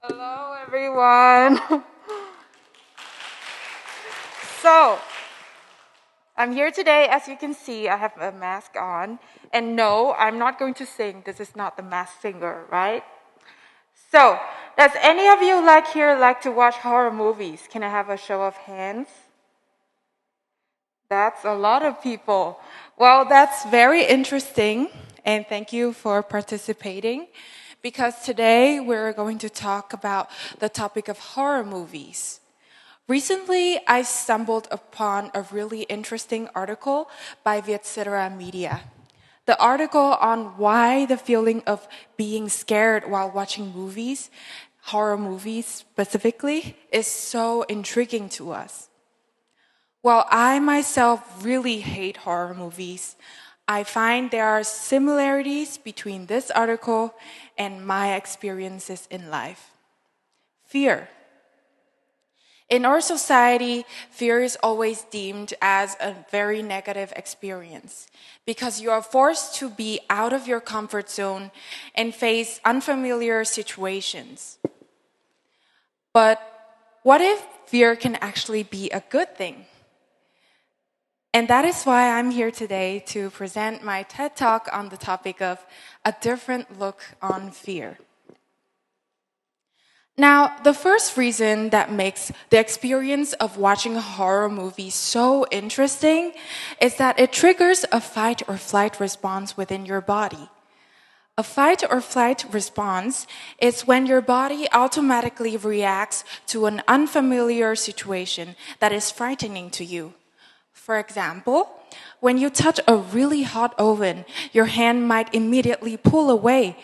Hello, everyone. So, I'm here today. As you can see, I have a mask on. And no, I'm not going to sing. This is not the Masked Singer, right? So, does any of you like to watch horror movies? Can I have a show of hands? That's a lot of people. Well, that's very interesting, and thank you for participating. Because today we're going to talk about the topic of horror movies. Recently, I stumbled upon a really interesting article by Vietcetera Media. The article on why the feeling of being scared while watching movies, horror movies specifically, is so intriguing to us. While I myself really hate horror movies, I find there are similarities between this article and my experiences in life. Fear. In our society, fear is always deemed as a very negative experience because you are forced to be out of your comfort zone and face unfamiliar situations. But what if fear can actually be a good thing? And that is why I'm here today to present my TED Talk on the topic of a different look on fear. Now, the first reason that makes the experience of watching a horror movie so interesting is that it triggers a fight or flight response within your body. A fight or flight response is when your body automatically reacts to an unfamiliar situation that is frightening to you. For example, when you touch a really hot oven, your hand might immediately pull away,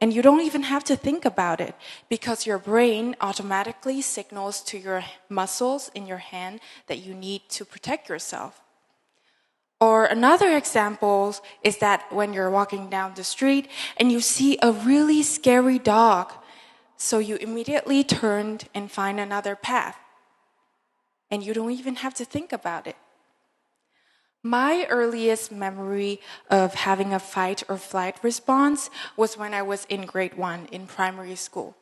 and you don't even have to think about it because your brain automatically signals to your muscles in your hand that you need to protect yourself. Or another example is that when you're walking down the street and you see a really scary dog, so you immediately turn and find another path, and you don't even have to think about it. My earliest memory of having a fight or flight response was when I was in grade 1 in primary school.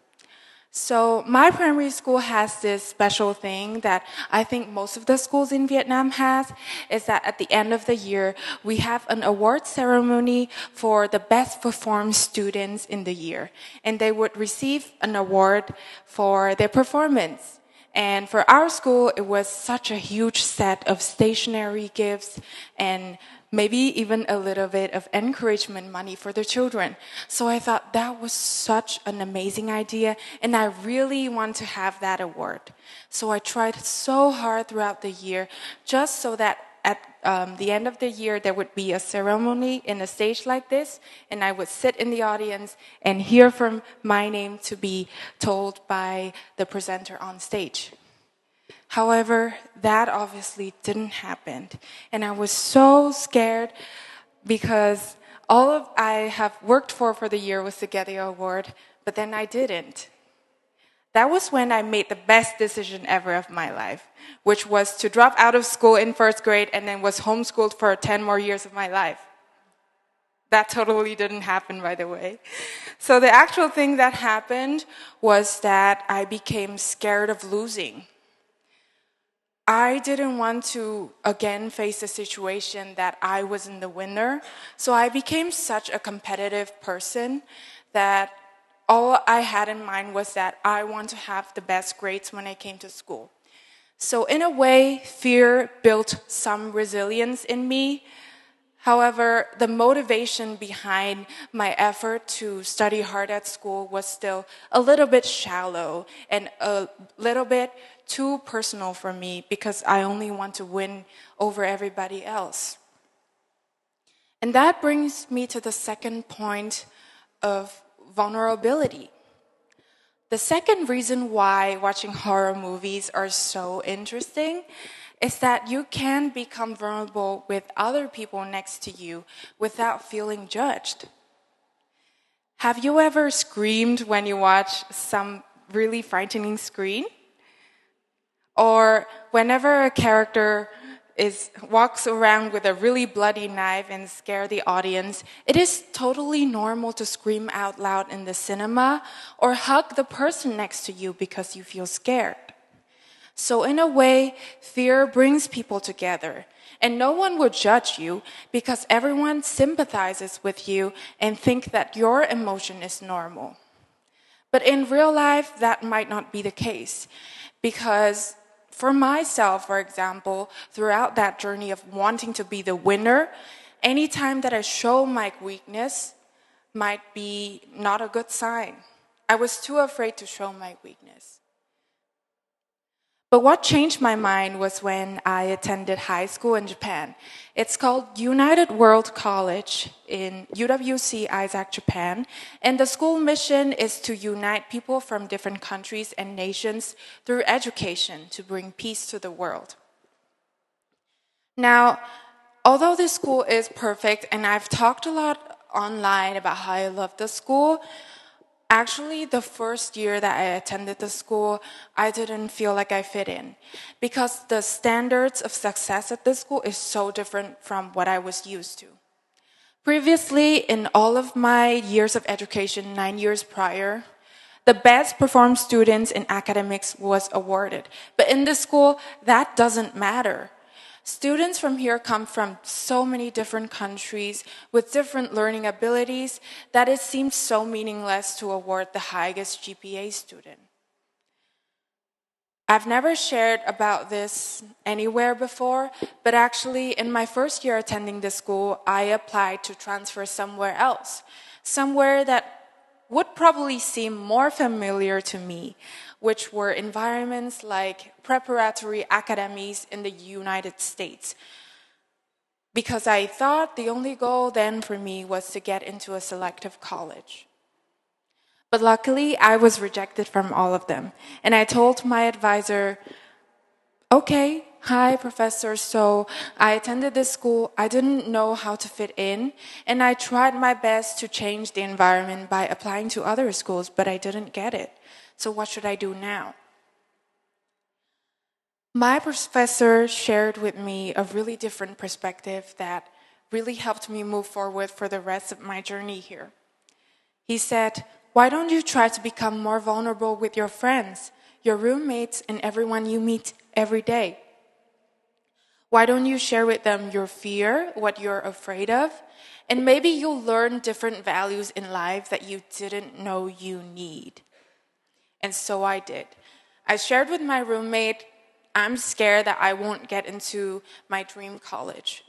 So my primary school has this special thing that I think most of the schools in Vietnam has, is that at the end of the year, we have an award ceremony for the best performed students in the year. And they would receive an award for their performance. And for our school, it was such a huge set of stationery gifts and maybe even a little bit of encouragement money for the children. So I thought that was such an amazing idea, and I really want to have that award. So I tried so hard throughout the year just so that at the end of the year, there would be a ceremony in a stage like this, and I would sit in the audience and hear from my name to be told by the presenter on stage. However, that obviously didn't happen, and I was so scared because all I have worked for the year was to get the award, but then I didn't. That was when I made the best decision ever of my life, which was to drop out of school in first grade and then was homeschooled for 10 more years of my life. That totally didn't happen, by the way. So the actual thing that happened was that I became scared of losing. I didn't want to again face a situation that I wasn't the winner, so I became such a competitive person that all I had in mind was that I want to have the best grades when I came to school. So in a way, fear built some resilience in me. However, the motivation behind my effort to study hard at school was still a little bit shallow and a little bit too personal for me because I only want to win over everybody else. And that brings me to the second point of vulnerability. The second reason why watching horror movies are so interesting is that you can become vulnerable with other people next to you without feeling judged. Have you ever screamed when you watch some really frightening screen? Or whenever a character walks around with a really bloody knife and scare the audience, it is totally normal to scream out loud in the cinema or hug the person next to you because you feel scared. So in a way, fear brings people together, and no one will judge you because everyone sympathizes with you and think that your emotion is normal. But in real life, that might not be the case, because for myself, for example, throughout that journey of wanting to be the winner, anytime that I show my weakness might be not a good sign. I was too afraid to show my weakness. But what changed my mind was when I attended high school in Japan. It's called United World College in UWC Isaac, Japan. And the school mission is to unite people from different countries and nations through education to bring peace to the world. Now, although this school is perfect, and I've talked a lot online about how I love the school, actually, the first year that I attended the school, I didn't feel like I fit in because the standards of success at this school is so different from what I was used to. Previously, in all of my years of education, 9 years prior, the best performed students in academics was awarded. But in this school, that doesn't matter. Students from here come from so many different countries with different learning abilities that it seems so meaningless to award the highest GPA student. I've never shared about this anywhere before, but actually in my first year attending this school, I applied to transfer somewhere else, somewhere that would probably seem more familiar to me, which were environments like preparatory academies in the United States. Because I thought the only goal then for me was to get into a selective college. But luckily, I was rejected from all of them. And I told my advisor, okay, hi, professor, so I attended this school. I didn't know how to fit in, and I tried my best to change the environment by applying to other schools, but I didn't get it. So what should I do now? My professor shared with me a really different perspective that really helped me move forward for the rest of my journey here. He said, why don't you try to become more vulnerable with your friends, your roommates, and everyone you meet every day? Why don't you share with them your fear, what you're afraid of, and maybe you'll learn different values in life that you didn't know you need. And so I did. I shared with my roommate, I'm scared that I won't get into my dream college.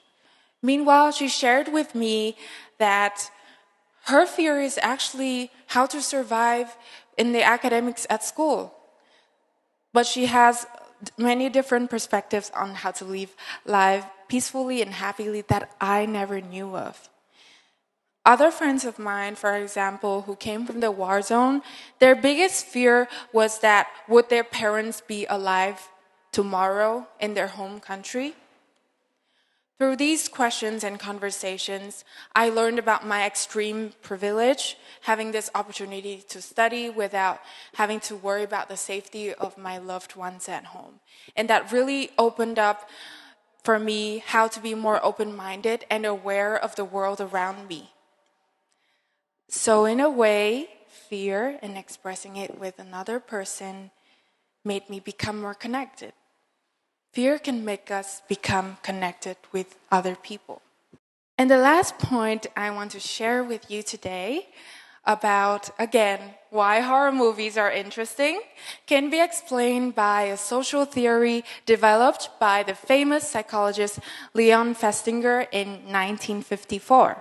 Meanwhile, she shared with me that her fear is actually how to survive in the academics at school. But she has many different perspectives on how to live life peacefully and happily that I never knew of. Other friends of mine, for example, who came from the war zone, their biggest fear was that would their parents be alive tomorrow in their home country? Through these questions and conversations, I learned about my extreme privilege, having this opportunity to study without having to worry about the safety of my loved ones at home. And that really opened up for me how to be more open-minded and aware of the world around me. So in a way, fear and expressing it with another person made me become more connected. Fear can make us become connected with other people. And the last point I want to share with you today about, again, why horror movies are interesting can be explained by a social theory developed by the famous psychologist Leon Festinger in 1954.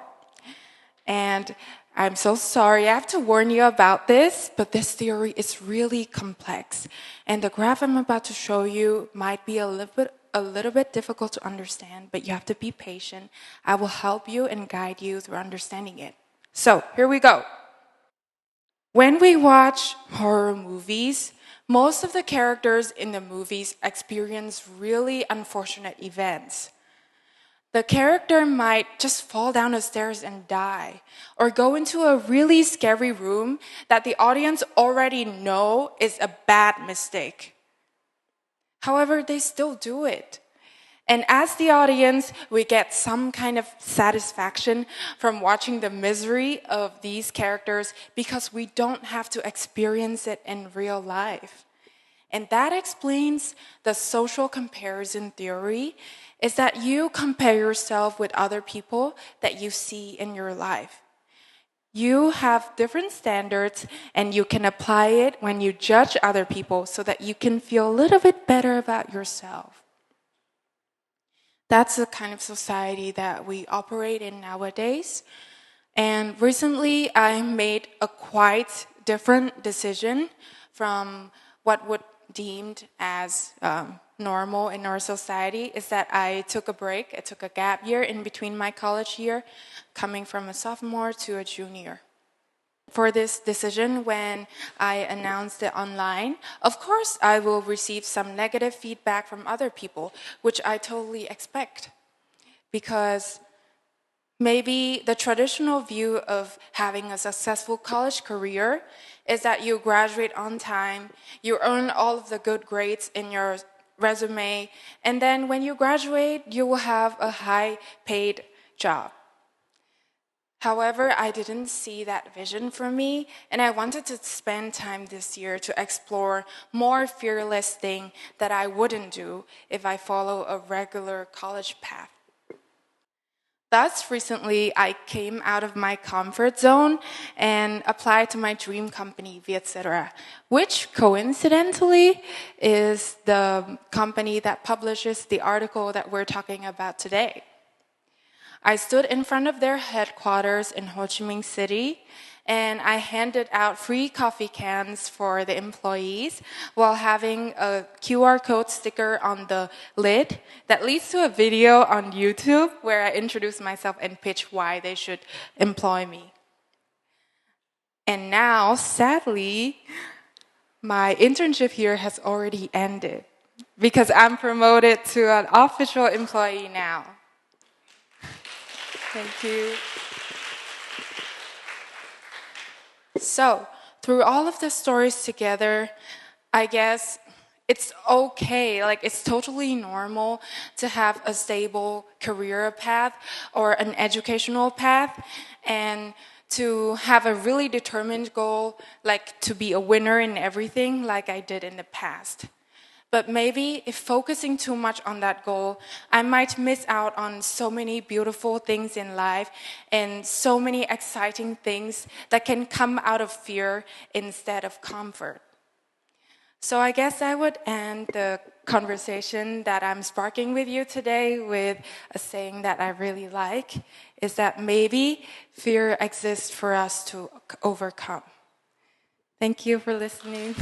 And I'm so sorry, I have to warn you about this, but this theory is really complex. And the graph I'm about to show you might be a little bit difficult to understand, but you have to be patient. I will help you and guide you through understanding it. So, here we go. When we watch horror movies, most of the characters in the movies experience really unfortunate events. The character might just fall down the stairs and die, or go into a really scary room that the audience already know is a bad mistake. However, they still do it. And as the audience, we get some kind of satisfaction from watching the misery of these characters because we don't have to experience it in real life. And that explains the social comparison theory, is that you compare yourself with other people that you see in your life. You have different standards and you can apply it when you judge other people so that you can feel a little bit better about yourself. That's the kind of society that we operate in nowadays. And recently, I made a quite different decision from what would deemed as normal in our society, is that I took a break. I took a gap year in between my college year, coming from a sophomore to a junior. For this decision, when I announced it online, of course I will receive some negative feedback from other people, which I totally expect. Because maybe the traditional view of having a successful college career is that you graduate on time, you earn all of the good grades in your resume, and then when you graduate, you will have a high-paid job. However, I didn't see that vision for me, and I wanted to spend time this year to explore more fearless things that I wouldn't do if I follow a regular college path. Thus, recently, I came out of my comfort zone and applied to my dream company, Vietcetera, which coincidentally is the company that publishes the article that we're talking about today. I stood in front of their headquarters in Ho Chi Minh City, and I handed out free coffee cans for the employees while having a QR code sticker on the lid that leads to a video on YouTube where I introduce myself and pitch why they should employ me. And now, sadly, my internship here has already ended because I'm promoted to an official employee now. Thank you. So, through all of the stories together, I guess it's okay, it's totally normal to have a stable career path or an educational path, and to have a really determined goal, like to be a winner in everything, like I did in the past. But maybe if focusing too much on that goal, I might miss out on so many beautiful things in life and so many exciting things that can come out of fear instead of comfort. So I guess I would end the conversation that I'm sparking with you today with a saying that I really like, is that maybe fear exists for us to overcome. Thank you for listening.